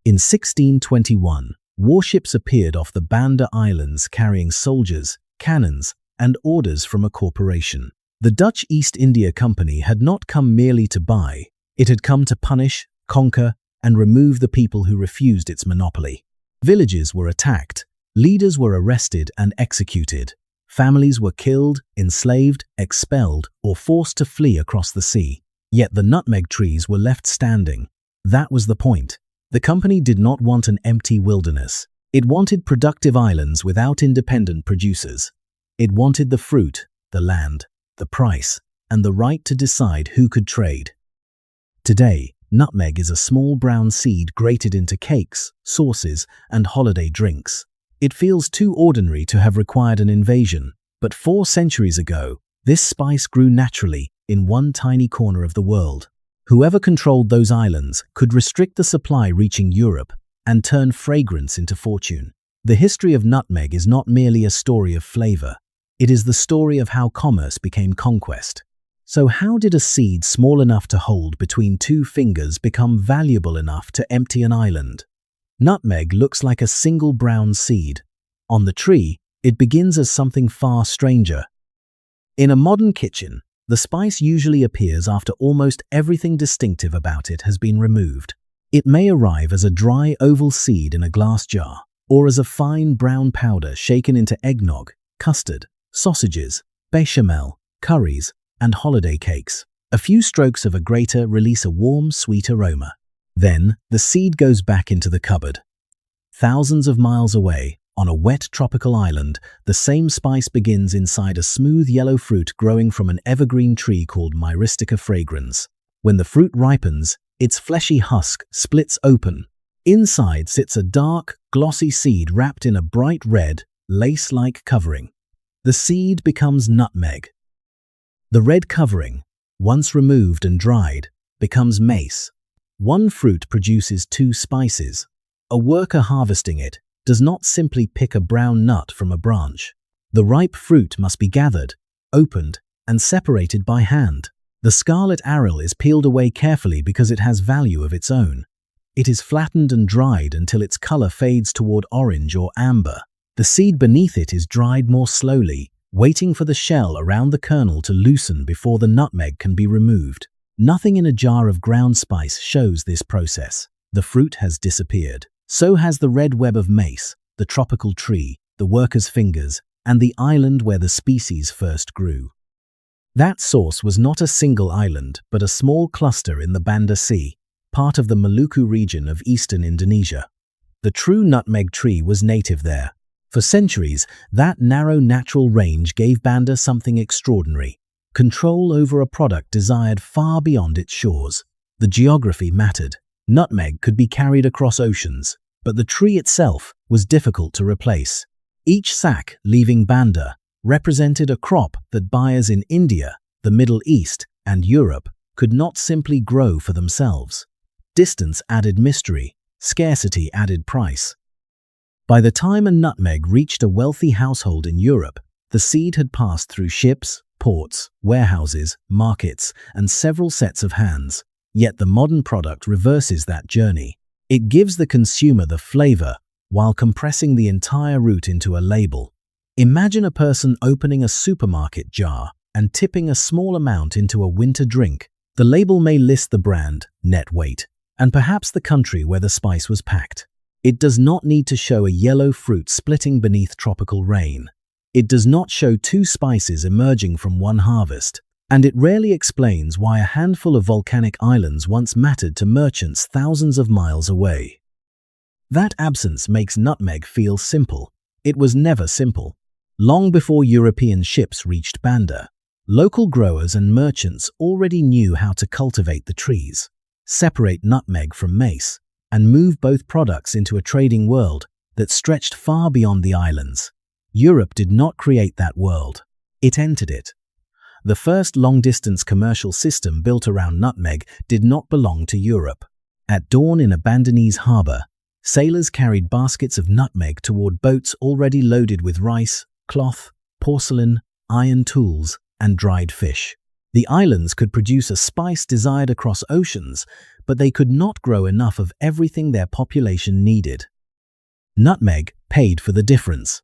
In 1621, warships appeared off the Banda Islands carrying soldiers, cannons, and orders from a corporation. The Dutch East India Company had not come merely to buy, it had come to punish, conquer, and remove the people who refused its monopoly. Villages were attacked, leaders were arrested and executed, families were killed, enslaved, expelled, or forced to flee across the sea. Yet the nutmeg trees were left standing. That was the point. The company did not want an empty wilderness. It wanted productive islands without independent producers. It wanted the fruit, the land, the price, and the right to decide who could trade. Today, nutmeg is a small brown seed grated into cakes, sauces, and holiday drinks. It feels too ordinary to have required an invasion, but 4 centuries ago, this spice grew naturally in one tiny corner of the world. Whoever controlled those islands could restrict the supply reaching Europe and turn fragrance into fortune. The history of nutmeg is not merely a story of flavor. It is the story of how commerce became conquest. So how did a seed small enough to hold between 2 fingers become valuable enough to empty an island? Nutmeg looks like a single brown seed. On the tree, it begins as something far stranger. In a modern kitchen, the spice usually appears after almost everything distinctive about it has been removed. It may arrive as a dry oval seed in a glass jar, or as a fine brown powder shaken into eggnog, custard, sausages, bechamel, curries, and holiday cakes. A few strokes of a grater release a warm, sweet aroma. Then, the seed goes back into the cupboard. Thousands of miles away, on a wet tropical island, the same spice begins inside a smooth yellow fruit growing from an evergreen tree called Myristica fragrans. When the fruit ripens, its fleshy husk splits open. Inside sits a dark, glossy seed wrapped in a bright red, lace-like covering. The seed becomes nutmeg. The red covering, once removed and dried, becomes mace. One fruit produces 2 spices. A worker harvesting it does not simply pick a brown nut from a branch. The ripe fruit must be gathered, opened, and separated by hand. The scarlet aril is peeled away carefully because it has value of its own. It is flattened and dried until its color fades toward orange or amber. The seed beneath it is dried more slowly, waiting for the shell around the kernel to loosen before the nutmeg can be removed. Nothing in a jar of ground spice shows this process. The fruit has disappeared. So has the red web of mace, the tropical tree, the worker's fingers, and the island where the species first grew. That source was not a single island, but a small cluster in the Banda Sea, part of the Maluku region of eastern Indonesia. The true nutmeg tree was native there. For centuries, that narrow natural range gave Banda something extraordinary: control over a product desired far beyond its shores. The geography mattered. Nutmeg could be carried across oceans, but the tree itself was difficult to replace. Each sack leaving Banda represented a crop that buyers in India, the Middle East, and Europe could not simply grow for themselves. Distance added mystery, scarcity added price. By the time a nutmeg reached a wealthy household in Europe, the seed had passed through ships, ports, warehouses, markets, and several sets of hands. Yet the modern product reverses that journey. It gives the consumer the flavor while compressing the entire route into a label. Imagine a person opening a supermarket jar and tipping a small amount into a winter drink. The label may list the brand, net weight, and perhaps the country where the spice was packed. It does not need to show a yellow fruit splitting beneath tropical rain. It does not show 2 spices emerging from one harvest. And it rarely explains why a handful of volcanic islands once mattered to merchants thousands of miles away. That absence makes nutmeg feel simple. It was never simple. Long before European ships reached Banda, local growers and merchants already knew how to cultivate the trees, separate nutmeg from mace, and move both products into a trading world that stretched far beyond the islands. Europe did not create that world. It entered it. The first long-distance commercial system built around nutmeg did not belong to Europe. At dawn in a Bandanese harbor, sailors carried baskets of nutmeg toward boats already loaded with rice, cloth, porcelain, iron tools, and dried fish. The islands could produce a spice desired across oceans, but they could not grow enough of everything their population needed. Nutmeg paid for the difference.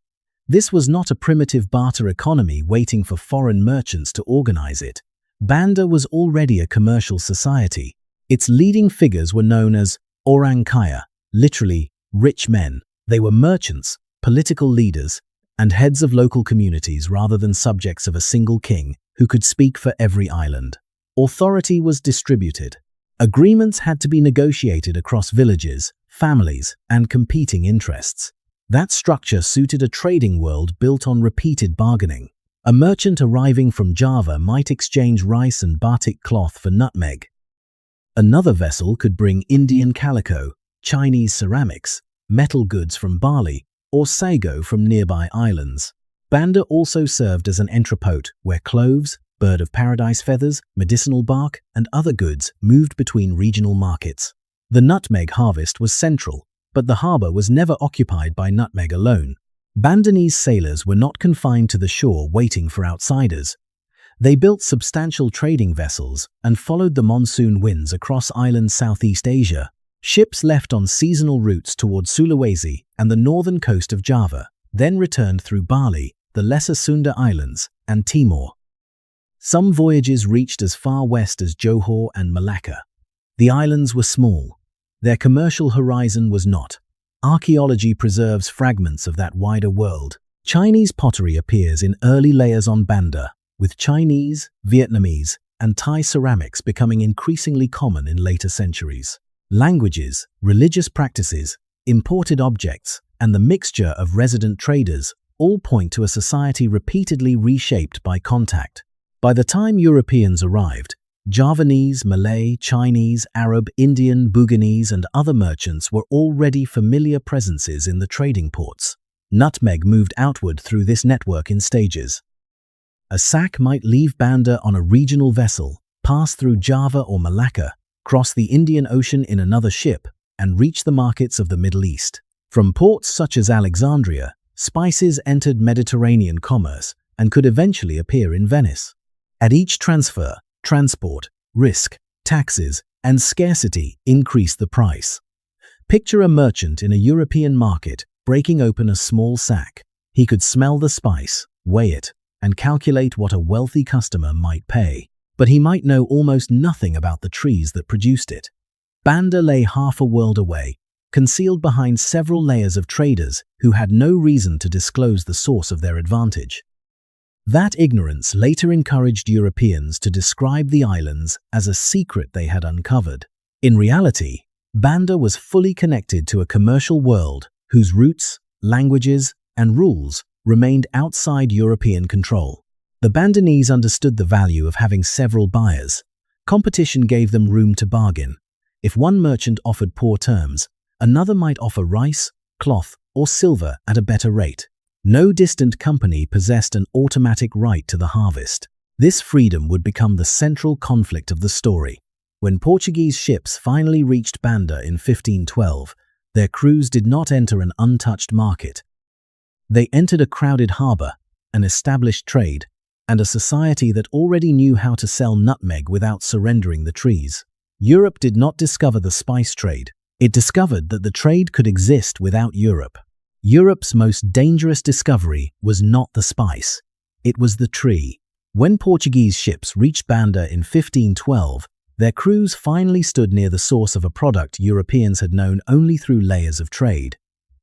This was not a primitive barter economy waiting for foreign merchants to organize it. Banda was already a commercial society. Its leading figures were known as orang kaya, literally rich men. They were merchants, political leaders, and heads of local communities rather than subjects of a single king who could speak for every island. Authority was distributed. Agreements had to be negotiated across villages, families, and competing interests. That structure suited a trading world built on repeated bargaining. A merchant arriving from Java might exchange rice and batik cloth for nutmeg. Another vessel could bring Indian calico, Chinese ceramics, metal goods from Bali, or sago from nearby islands. Banda also served as an entrepot where cloves, bird of paradise feathers, medicinal bark, and other goods moved between regional markets. The nutmeg harvest was central, but the harbor was never occupied by nutmeg alone. Bandanese sailors were not confined to the shore waiting for outsiders. They built substantial trading vessels and followed the monsoon winds across island Southeast Asia. Ships left on seasonal routes toward Sulawesi and the northern coast of Java, then returned through Bali, the Lesser Sunda Islands, and Timor. Some voyages reached as far west as Johor and Malacca. The islands were small. Their commercial horizon was not. Archaeology preserves fragments of that wider world. Chinese pottery appears in early layers on Banda, with Chinese, Vietnamese, and Thai ceramics becoming increasingly common in later centuries. Languages, religious practices, imported objects, and the mixture of resident traders all point to a society repeatedly reshaped by contact. By the time Europeans arrived, Javanese, Malay, Chinese, Arab, Indian, Buginese, and other merchants were already familiar presences in the trading ports. Nutmeg moved outward through this network in stages. A sack might leave Banda on a regional vessel, pass through Java or Malacca, cross the Indian Ocean in another ship, and reach the markets of the Middle East. From ports such as Alexandria, spices entered Mediterranean commerce and could eventually appear in Venice. At each transfer, transport, risk, taxes, and scarcity increased the price. Picture a merchant in a European market breaking open a small sack. He could smell the spice, weigh it, and calculate what a wealthy customer might pay. But he might know almost nothing about the trees that produced it. Banda lay half a world away, concealed behind several layers of traders who had no reason to disclose the source of their advantage. That ignorance later encouraged Europeans to describe the islands as a secret they had uncovered. In reality, Banda was fully connected to a commercial world whose roots, languages, and rules remained outside European control. The Bandanese understood the value of having several buyers. Competition gave them room to bargain. If one merchant offered poor terms, another might offer rice, cloth, or silver at a better rate. No distant company possessed an automatic right to the harvest. This freedom would become the central conflict of the story. When Portuguese ships finally reached Banda in 1512, their crews did not enter an untouched market. They entered a crowded harbor, an established trade, and a society that already knew how to sell nutmeg without surrendering the trees. Europe did not discover the spice trade. It discovered that the trade could exist without Europe. Europe's most dangerous discovery was not the spice. It was the tree. When Portuguese ships reached Banda in 1512, their crews finally stood near the source of a product Europeans had known only through layers of trade.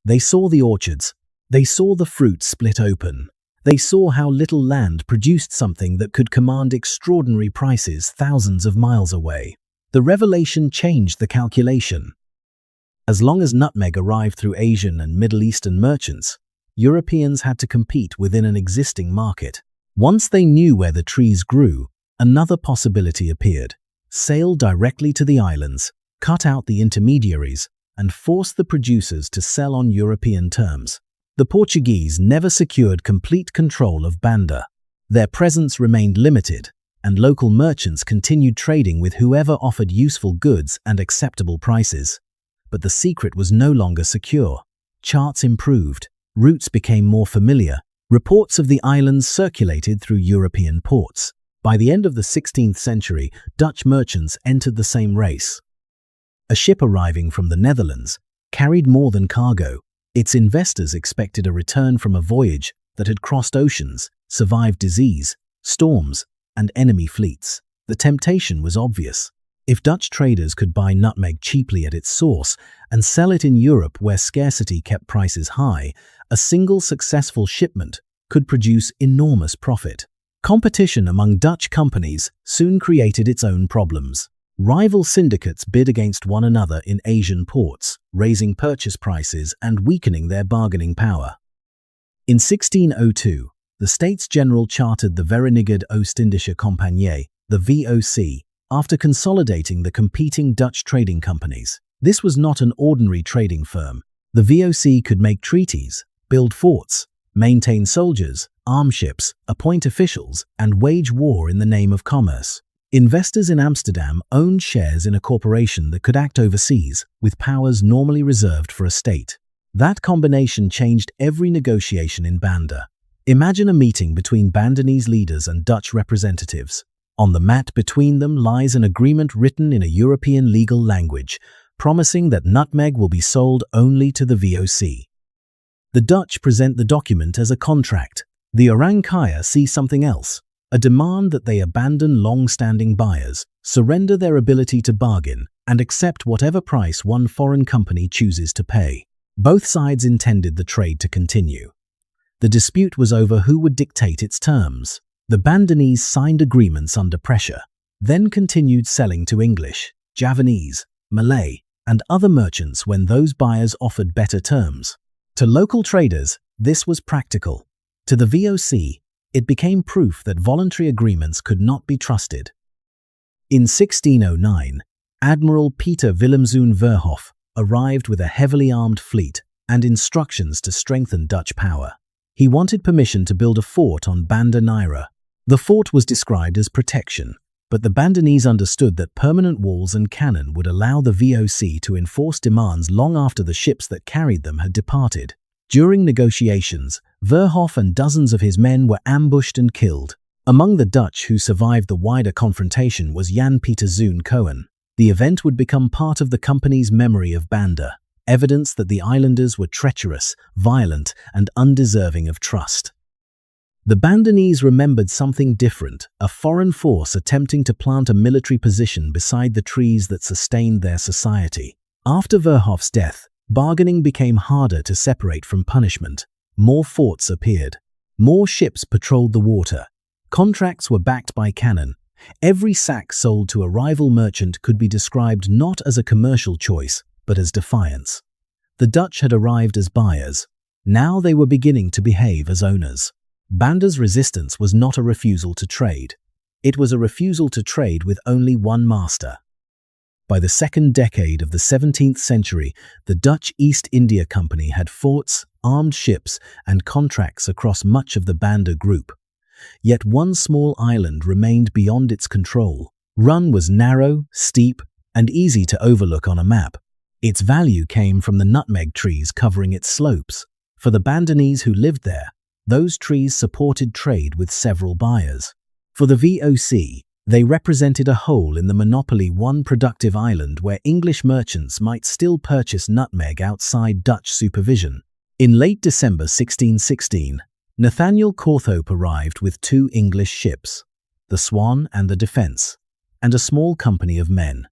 They saw the orchards. They saw the fruit split open. They saw how little land produced something that could command extraordinary prices thousands of miles away. The revelation changed the calculation. As long as nutmeg arrived through Asian and Middle Eastern merchants, Europeans had to compete within an existing market. Once they knew where the trees grew, another possibility appeared: sail directly to the islands, cut out the intermediaries, and force the producers to sell on European terms. The Portuguese never secured complete control of Banda. Their presence remained limited, and local merchants continued trading with whoever offered useful goods and acceptable prices. But the secret was no longer secure. Charts improved, routes became more familiar, reports of the islands circulated through European ports. By the end of the 16th century, Dutch merchants entered the same race. A ship arriving from the Netherlands carried more than cargo. Its investors expected a return from a voyage that had crossed oceans, survived disease, storms, and enemy fleets. The temptation was obvious. If Dutch traders could buy nutmeg cheaply at its source and sell it in Europe where scarcity kept prices high, a single successful shipment could produce enormous profit. Competition among Dutch companies soon created its own problems. Rival syndicates bid against one another in Asian ports, raising purchase prices and weakening their bargaining power. In 1602, the States General chartered the Verenigde Oost-Indische Compagnie, the VOC, after consolidating the competing Dutch trading companies. This was not an ordinary trading firm. The VOC could make treaties, build forts, maintain soldiers, arm ships, appoint officials, and wage war in the name of commerce. Investors in Amsterdam owned shares in a corporation that could act overseas, with powers normally reserved for a state. That combination changed every negotiation in Banda. Imagine a meeting between Bandanese leaders and Dutch representatives. On the mat between them lies an agreement written in a European legal language, promising that nutmeg will be sold only to the VOC. The Dutch present the document as a contract. The Orang Kaya see something else, a demand that they abandon long-standing buyers, surrender their ability to bargain, and accept whatever price one foreign company chooses to pay. Both sides intended the trade to continue. The dispute was over who would dictate its terms. The Bandanese signed agreements under pressure, then continued selling to English, Javanese, Malay, and other merchants when those buyers offered better terms. To local traders, this was practical. To the VOC, it became proof that voluntary agreements could not be trusted. In 1609, Admiral Peter Willemzoon Verhoef arrived with a heavily armed fleet and instructions to strengthen Dutch power. He wanted permission to build a fort on Banda Neira. The fort was described as protection, but the Bandanese understood that permanent walls and cannon would allow the VOC to enforce demands long after the ships that carried them had departed. During negotiations, Verhoef and dozens of his men were ambushed and killed. Among the Dutch who survived the wider confrontation was Jan Pieter Zoon Cohen. The event would become part of the company's memory of Banda, evidence that the islanders were treacherous, violent, and undeserving of trust. The Bandanese remembered something different, a foreign force attempting to plant a military position beside the trees that sustained their society. After Verhoef's death, bargaining became harder to separate from punishment. More forts appeared. More ships patrolled the water. Contracts were backed by cannon. Every sack sold to a rival merchant could be described not as a commercial choice, but as defiance. The Dutch had arrived as buyers. Now they were beginning to behave as owners. Banda's resistance was not a refusal to trade. It was a refusal to trade with only one master. By the second decade of the 17th century, the Dutch East India Company had forts, armed ships, and contracts across much of the Banda Group. Yet one small island remained beyond its control. Run was narrow, steep, and easy to overlook on a map. Its value came from the nutmeg trees covering its slopes. For the Bandanese who lived there, those trees supported trade with several buyers. For the VOC, they represented a hole in the monopoly, one productive island where English merchants might still purchase nutmeg outside Dutch supervision. In late December 1616, Nathaniel Cawthorpe arrived with 2 English ships, the Swan and the Defence, and a small company of men.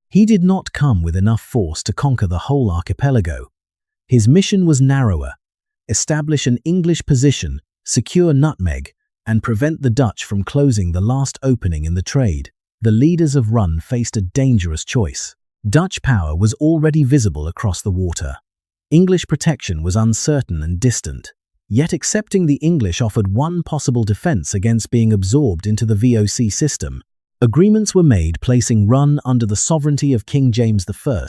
He did not come with enough force to conquer the whole archipelago. His mission was narrower: establish an English position, secure nutmeg, and prevent the Dutch from closing the last opening in the trade. The leaders of Run faced a dangerous choice. Dutch power was already visible across the water. English protection was uncertain and distant. Yet accepting the English offered one possible defense against being absorbed into the VOC system. Agreements were made placing Run under the sovereignty of King James I,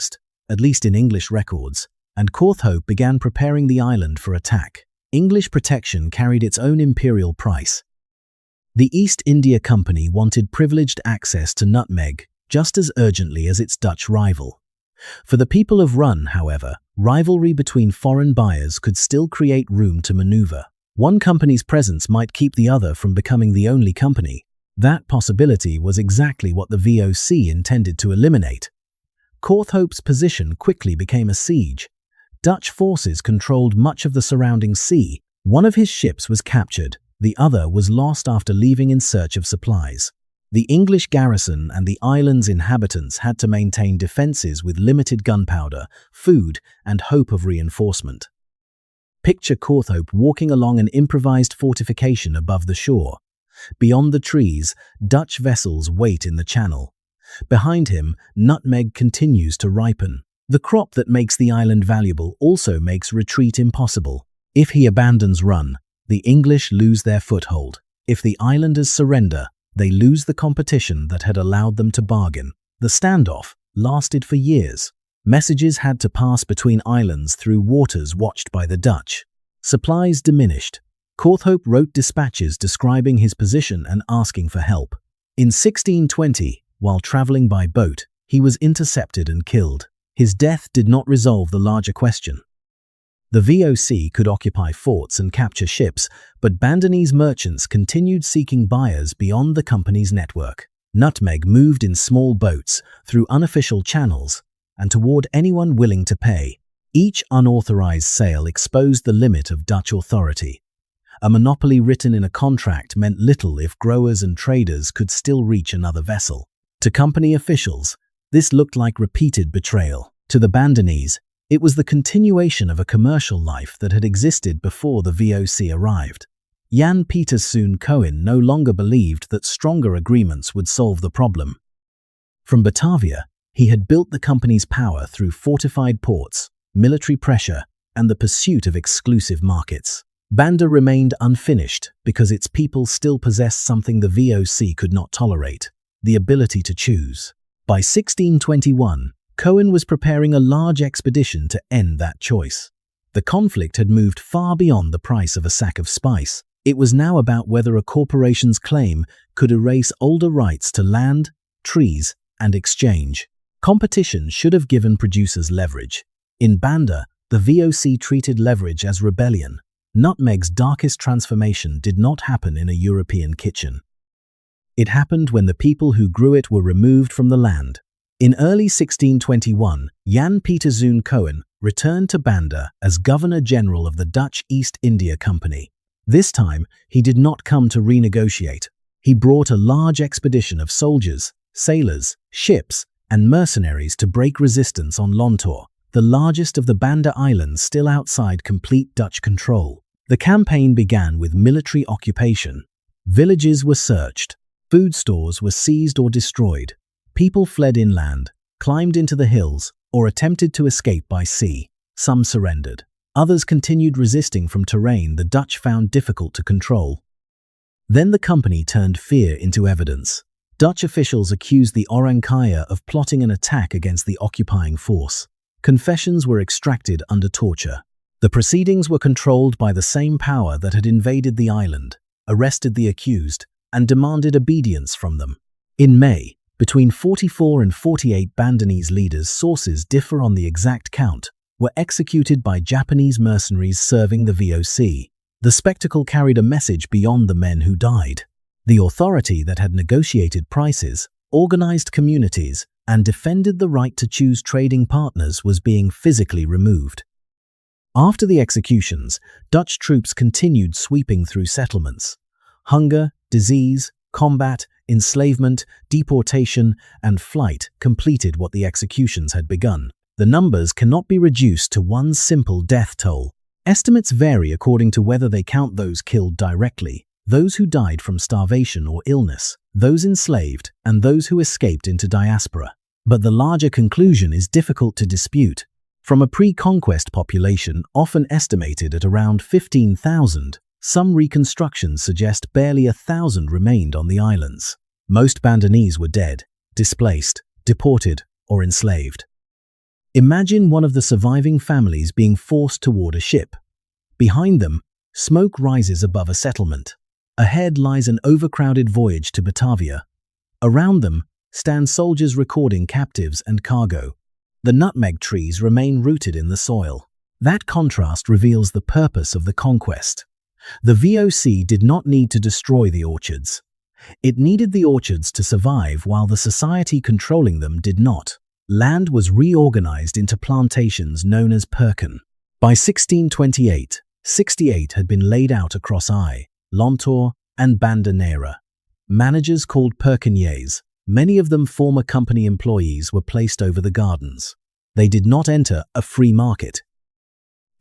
at least in English records, and Cawthorpe began preparing the island for attack. English protection carried its own imperial price. The East India Company wanted privileged access to nutmeg just as urgently as its Dutch rival. For the people of Run, however, rivalry between foreign buyers could still create room to maneuver. One company's presence might keep the other from becoming the only company. That possibility was exactly what the VOC intended to eliminate. Courthope's position quickly became a siege. Dutch forces controlled much of the surrounding sea. One of his ships was captured, the other was lost after leaving in search of supplies. The English garrison and the island's inhabitants had to maintain defenses with limited gunpowder, food, and hope of reinforcement. Picture Courthope walking along an improvised fortification above the shore. Beyond the trees, Dutch vessels wait in the channel. Behind him, nutmeg continues to ripen. The crop that makes the island valuable also makes retreat impossible. If he abandons run, the English lose their foothold. If the islanders surrender, they lose the competition that had allowed them to bargain. The standoff lasted for years. Messages had to pass between islands through waters watched by the Dutch. Supplies diminished. Courthope wrote dispatches describing his position and asking for help. In 1620, while traveling by boat, he was intercepted and killed. His death did not resolve the larger question. The VOC could occupy forts and capture ships, but Bandanese merchants continued seeking buyers beyond the company's network. Nutmeg moved in small boats, through unofficial channels, and toward anyone willing to pay. Each unauthorized sale exposed the limit of Dutch authority. A monopoly written in a contract meant little if growers and traders could still reach another vessel. To company officials, this looked like repeated betrayal. To the Bandanese, it was the continuation of a commercial life that had existed before the VOC arrived. Jan Pieterszoon Cohen no longer believed that stronger agreements would solve the problem. From Batavia, he had built the company's power through fortified ports, military pressure, and the pursuit of exclusive markets. Banda remained unfinished because its people still possessed something the VOC could not tolerate: the ability to choose. By 1621, Cohen was preparing a large expedition to end that choice. The conflict had moved far beyond the price of a sack of spice. It was now about whether a corporation's claim could erase older rights to land, trees, and exchange. Competition should have given producers leverage. In Banda, the VOC treated leverage as rebellion. Nutmeg's darkest transformation did not happen in a European kitchen. It happened when the people who grew it were removed from the land. In early 1621, Jan Pieterszoon Cohen returned to Banda as Governor-General of the Dutch East India Company. This time, he did not come to renegotiate. He brought a large expedition of soldiers, sailors, ships, and mercenaries to break resistance on Lontor, the largest of the Banda Islands still outside complete Dutch control. The campaign began with military occupation. Villages were searched. Food stores were seized or destroyed. People fled inland, climbed into the hills, or attempted to escape by sea. Some surrendered. Others continued resisting from terrain the Dutch found difficult to control. Then the company turned fear into evidence. Dutch officials accused the Orang Kaya of plotting an attack against the occupying force. Confessions were extracted under torture. The proceedings were controlled by the same power that had invaded the island, arrested the accused, and demanded obedience from them. In May, between 44 and 48 Bandanese leaders, sources differ on the exact count, were executed by Japanese mercenaries serving the VOC. The spectacle carried a message beyond the men who died. The authority that had negotiated prices, organized communities, and defended the right to choose trading partners was being physically removed. After the executions, Dutch troops continued sweeping through settlements. Hunger, disease, combat, enslavement, deportation, and flight completed what the executions had begun. The numbers cannot be reduced to one simple death toll. Estimates vary according to whether they count those killed directly, those who died from starvation or illness, those enslaved, and those who escaped into diaspora. But the larger conclusion is difficult to dispute. From a pre-conquest population often estimated at around 15,000, some reconstructions suggest barely 1,000 remained on the islands. Most Bandanese were dead, displaced, deported, or enslaved. Imagine one of the surviving families being forced toward a ship. Behind them, smoke rises above a settlement. Ahead lies an overcrowded voyage to Batavia. Around them stand soldiers recording captives and cargo. The nutmeg trees remain rooted in the soil. That contrast reveals the purpose of the conquest. The VOC did not need to destroy the orchards. It needed the orchards to survive while the society controlling them did not. Land was reorganized into plantations known as perken. By 1628, 68 had been laid out across Lontor, and Banda Islands. Managers called perkeniers, many of them former company employees, were placed over the gardens. They did not enter a free market.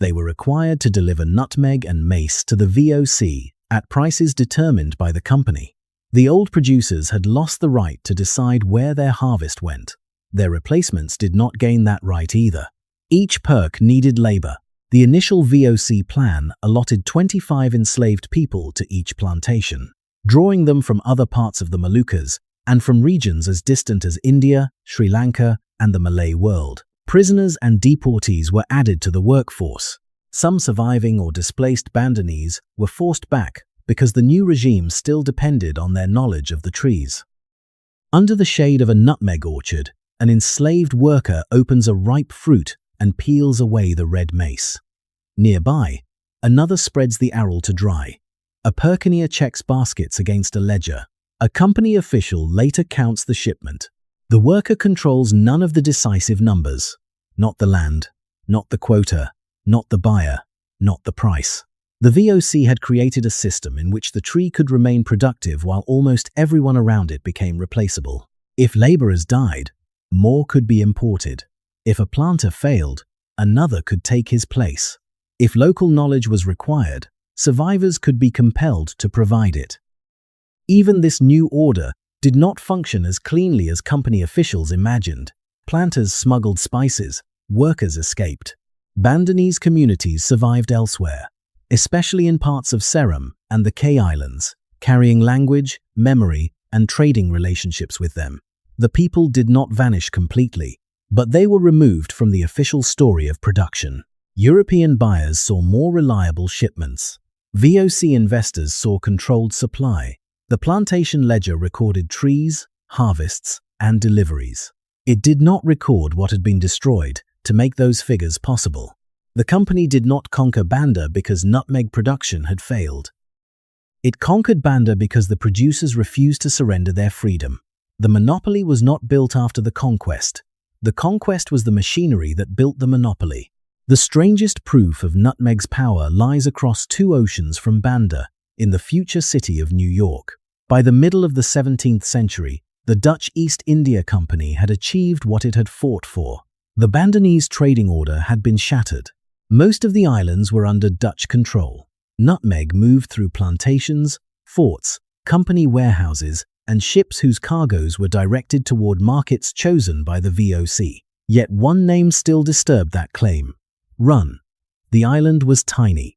They were required to deliver nutmeg and mace to the VOC at prices determined by the company. The old producers had lost the right to decide where their harvest went. Their replacements did not gain that right either. Each perk needed labor. The initial VOC plan allotted 25 enslaved people to each plantation, drawing them from other parts of the Moluccas and from regions as distant as India, Sri Lanka, and the Malay world. Prisoners and deportees were added to the workforce. Some surviving or displaced Bandanese were forced back because the new regime still depended on their knowledge of the trees. Under the shade of a nutmeg orchard, an enslaved worker opens a ripe fruit and peels away the red mace. Nearby, another spreads the aril to dry. A perkenier checks baskets against a ledger. A company official later counts the shipment. The worker controls none of the decisive numbers. Not the land, not the quota, not the buyer, not the price. The VOC had created a system in which the tree could remain productive while almost everyone around it became replaceable. If laborers died, more could be imported. If a planter failed, another could take his place. If local knowledge was required, survivors could be compelled to provide it. Even this new order did not function as cleanly as company officials imagined. Planters smuggled spices, workers escaped. Bandanese communities survived elsewhere, especially in parts of Ceylon and the Banda Islands, carrying language, memory, and trading relationships with them. The people did not vanish completely, but they were removed from the official story of production. European buyers saw more reliable shipments. VOC investors saw controlled supply. The plantation ledger recorded trees, harvests, and deliveries. It did not record what had been destroyed to make those figures possible. The company did not conquer Banda because nutmeg production had failed. It conquered Banda because the producers refused to surrender their freedom. The monopoly was not built after the conquest. The conquest was the machinery that built the monopoly. The strangest proof of nutmeg's power lies across two oceans from Banda, in the future city of New York. By the middle of the 17th century, the Dutch East India Company had achieved what it had fought for. The Bandanese trading order had been shattered. Most of the islands were under Dutch control. Nutmeg moved through plantations, forts, company warehouses, and ships whose cargoes were directed toward markets chosen by the VOC. Yet one name still disturbed that claim: Run. The island was tiny.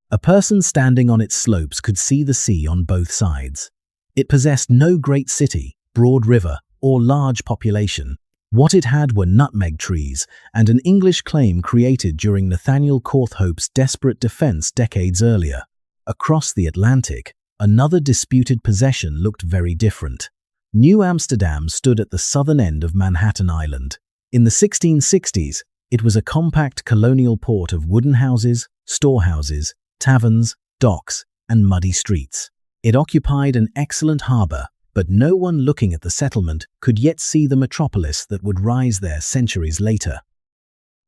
A person standing on its slopes could see the sea on both sides. It possessed no great city, broad river, or large population. What it had were nutmeg trees and an English claim created during Nathaniel Courthope's desperate defense decades earlier. Across the Atlantic, another disputed possession looked very different. New Amsterdam stood at the southern end of Manhattan Island. In the 1660s, it was a compact colonial port of wooden houses, storehouses, taverns, docks, and muddy streets. It occupied an excellent harbor, but no one looking at the settlement could yet see the metropolis that would rise there centuries later.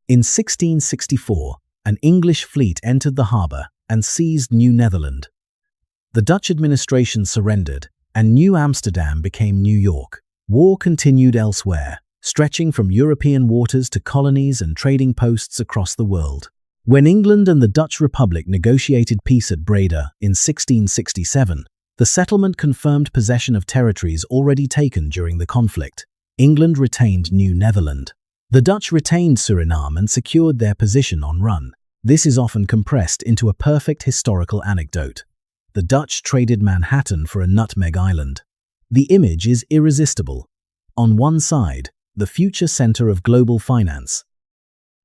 In 1664, an English fleet entered the harbor and seized New Netherland. The Dutch administration surrendered, and New Amsterdam became New York. War continued elsewhere, stretching from European waters to colonies and trading posts across the world. When England and the Dutch Republic negotiated peace at Breda in 1667, the settlement confirmed possession of territories already taken during the conflict. England retained New Netherland. The Dutch retained Suriname and secured their position on Run. This is often compressed into a perfect historical anecdote. The Dutch traded Manhattan for a nutmeg island. The image is irresistible. On one side, the future center of global finance.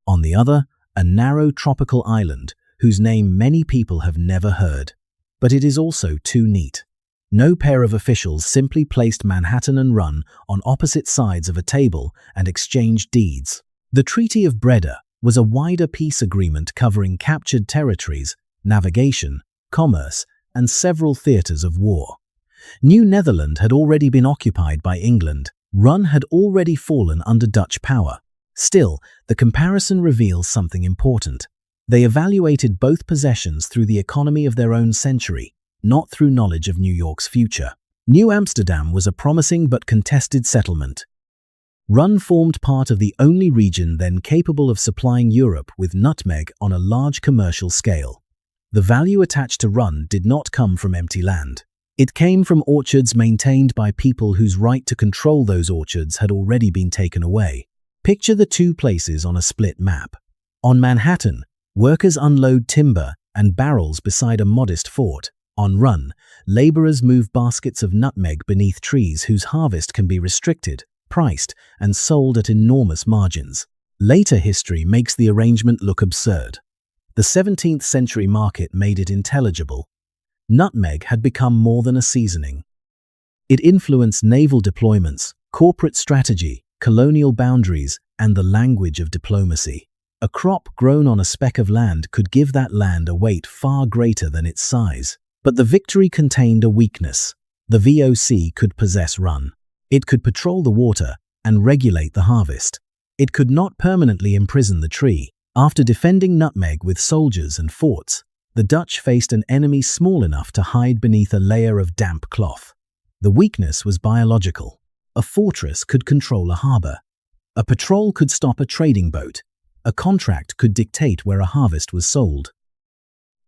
On the other, a narrow tropical island whose name many people have never heard. But it is also too neat. No pair of officials simply placed Manhattan and Run on opposite sides of a table and exchanged deeds. The Treaty of Breda was a wider peace agreement covering captured territories, navigation, commerce, and several theaters of war. New Netherland had already been occupied by England. Run had already fallen under Dutch power. Still, the comparison reveals something important. They evaluated both possessions through the economy of their own century, not through knowledge of New York's future. New Amsterdam was a promising but contested settlement. Run formed part of the only region then capable of supplying Europe with nutmeg on a large commercial scale. The value attached to Run did not come from empty land. It came from orchards maintained by people whose right to control those orchards had already been taken away. Picture the two places on a split map. On Manhattan, workers unload timber and barrels beside a modest fort. On Run, laborers move baskets of nutmeg beneath trees whose harvest can be restricted, priced, and sold at enormous margins. Later history makes the arrangement look absurd. The 17th century market made it intelligible. Nutmeg had become more than a seasoning. It influenced naval deployments, corporate strategy, colonial boundaries, and the language of diplomacy. A crop grown on a speck of land could give that land a weight far greater than its size. But the victory contained a weakness. The VOC could possess Run. It could patrol the water and regulate the harvest. It could not permanently imprison the tree. After defending Nutmeg with soldiers and forts, the Dutch faced an enemy small enough to hide beneath a layer of damp cloth. The weakness was biological. A fortress could control a harbor. A patrol could stop a trading boat. A contract could dictate where a harvest was sold.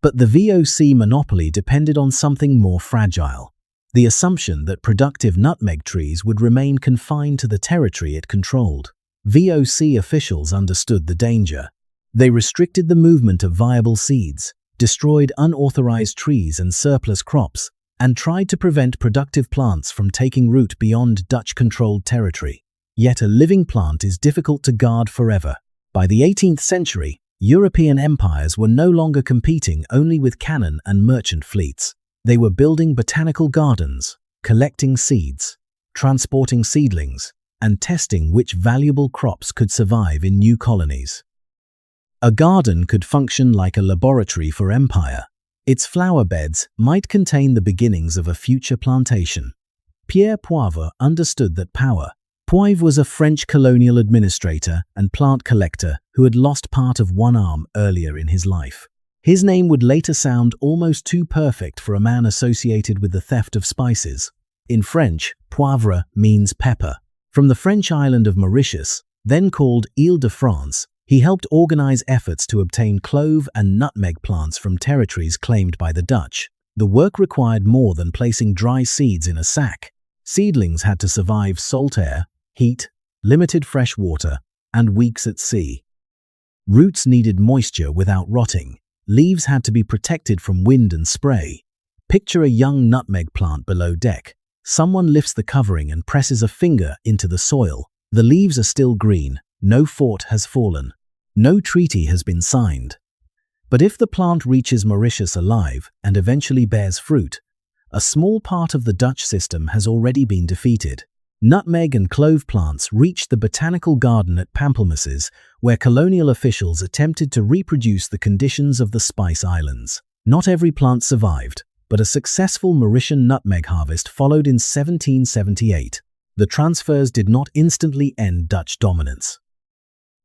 But the VOC monopoly depended on something more fragile: the assumption that productive nutmeg trees would remain confined to the territory it controlled. VOC officials understood the danger. They restricted the movement of viable seeds, destroyed unauthorized trees and surplus crops, and tried to prevent productive plants from taking root beyond Dutch-controlled territory. Yet a living plant is difficult to guard forever. By the 18th century, European empires were no longer competing only with cannon and merchant fleets. They were building botanical gardens, collecting seeds, transporting seedlings, and testing which valuable crops could survive in new colonies. A garden could function like a laboratory for empire. Its flower beds might contain the beginnings of a future plantation. Pierre Poivre understood that power. Poivre was a French colonial administrator and plant collector who had lost part of one arm earlier in his life. His name would later sound almost too perfect for a man associated with the theft of spices. In French, poivre means pepper. From the French island of Mauritius, then called Île-de-France, he helped organize efforts to obtain clove and nutmeg plants from territories claimed by the Dutch. The work required more than placing dry seeds in a sack. Seedlings had to survive salt air, heat, limited fresh water, and weeks at sea. Roots needed moisture without rotting. Leaves had to be protected from wind and spray. Picture a young nutmeg plant below deck. Someone lifts the covering and presses a finger into the soil. The leaves are still green. No fort has fallen. No treaty has been signed. But if the plant reaches Mauritius alive and eventually bears fruit, a small part of the Dutch system has already been defeated. Nutmeg and clove plants reached the botanical garden at Pamplemousses, where colonial officials attempted to reproduce the conditions of the Spice Islands. Not every plant survived, but a successful Mauritian nutmeg harvest followed in 1778. The transfers did not instantly end Dutch dominance.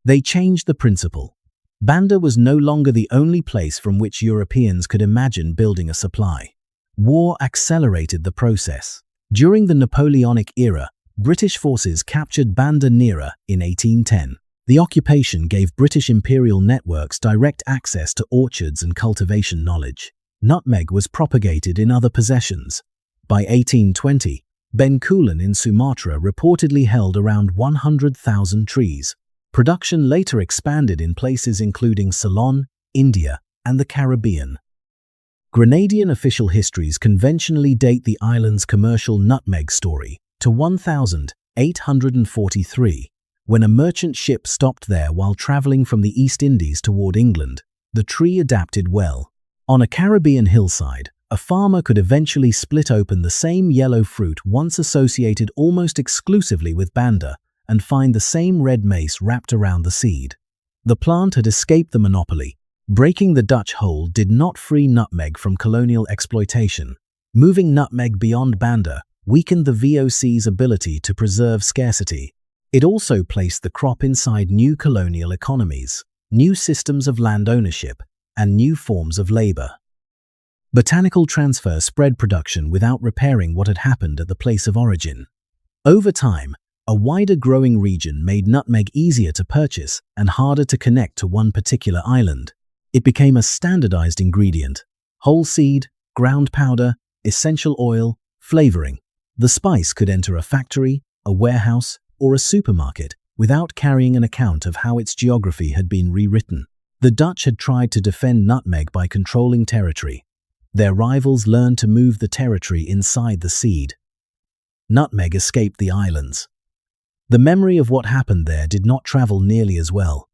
They changed the principle. Banda was no longer the only place from which Europeans could imagine building a supply. War accelerated the process. During the Napoleonic era, British forces captured Banda Nera in 1810. The occupation gave British imperial networks direct access to orchards and cultivation knowledge. Nutmeg was propagated in other possessions. By 1820, Bencoolen in Sumatra reportedly held around 100,000 trees. Production later expanded in places including Ceylon, India, and the Caribbean. Grenadian official histories conventionally date the island's commercial nutmeg story to 1843, when a merchant ship stopped there while traveling from the East Indies toward England. The tree adapted well. On a Caribbean hillside, a farmer could eventually split open the same yellow fruit once associated almost exclusively with Banda and find the same red mace wrapped around the seed. The plant had escaped the monopoly. Breaking the Dutch hold did not free nutmeg from colonial exploitation. Moving nutmeg beyond Banda weakened the VOC's ability to preserve scarcity. It also placed the crop inside new colonial economies, new systems of land ownership, and new forms of labor. Botanical transfer spread production without repairing what had happened at the place of origin. Over time, a wider growing region made nutmeg easier to purchase and harder to connect to one particular island. It became a standardized ingredient: whole seed, ground powder, essential oil, flavoring. The spice could enter a factory, a warehouse, or a supermarket without carrying an account of how its geography had been rewritten. The Dutch had tried to defend nutmeg by controlling territory. Their rivals learned to move the territory inside the seed. Nutmeg escaped the islands. The memory of what happened there did not travel nearly as well.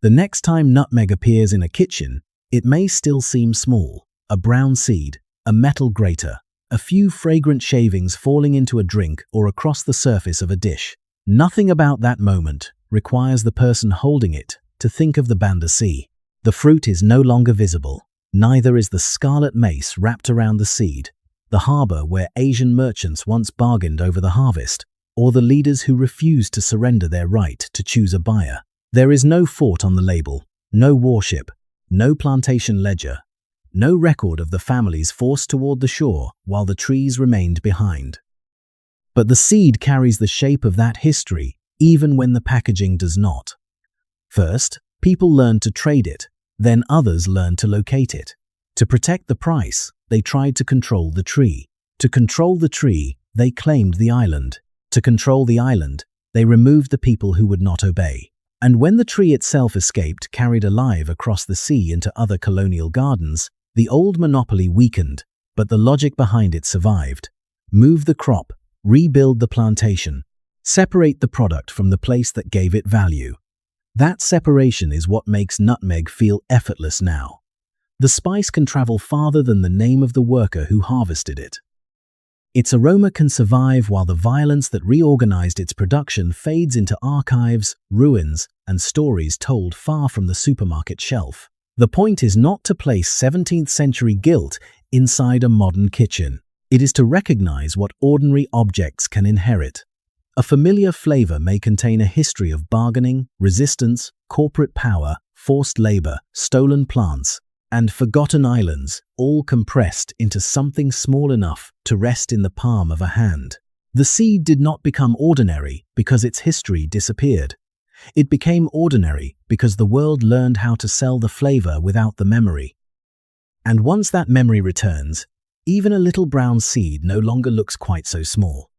The next time nutmeg appears in a kitchen, it may still seem small: a brown seed, a metal grater, a few fragrant shavings falling into a drink or across the surface of a dish. Nothing about that moment requires the person holding it to think of the Banda Sea. The fruit is no longer visible. Neither is the scarlet mace wrapped around the seed, the harbor where Asian merchants once bargained over the harvest, or the leaders who refused to surrender their right to choose a buyer. There is no fort on the label, no warship, no plantation ledger, no record of the families forced toward the shore while the trees remained behind. But the seed carries the shape of that history, even when the packaging does not. First, people learned to trade it, then others learned to locate it. To protect the price, they tried to control the tree. To control the tree, they claimed the island. To control the island, they removed the people who would not obey. And when the tree itself escaped, carried alive across the sea into other colonial gardens, the old monopoly weakened, but the logic behind it survived. Move the crop, rebuild the plantation, separate the product from the place that gave it value. That separation is what makes nutmeg feel effortless now. The spice can travel farther than the name of the worker who harvested it. Its aroma can survive while the violence that reorganized its production fades into archives, ruins, and stories told far from the supermarket shelf. The point is not to place 17th century guilt inside a modern kitchen. It is to recognize what ordinary objects can inherit. A familiar flavor may contain a history of bargaining, resistance, corporate power, forced labor, stolen plants, and forgotten islands, all compressed into something small enough to rest in the palm of a hand. The seed did not become ordinary because its history disappeared. It became ordinary because the world learned how to sell the flavor without the memory. And once that memory returns, even a little brown seed no longer looks quite so small.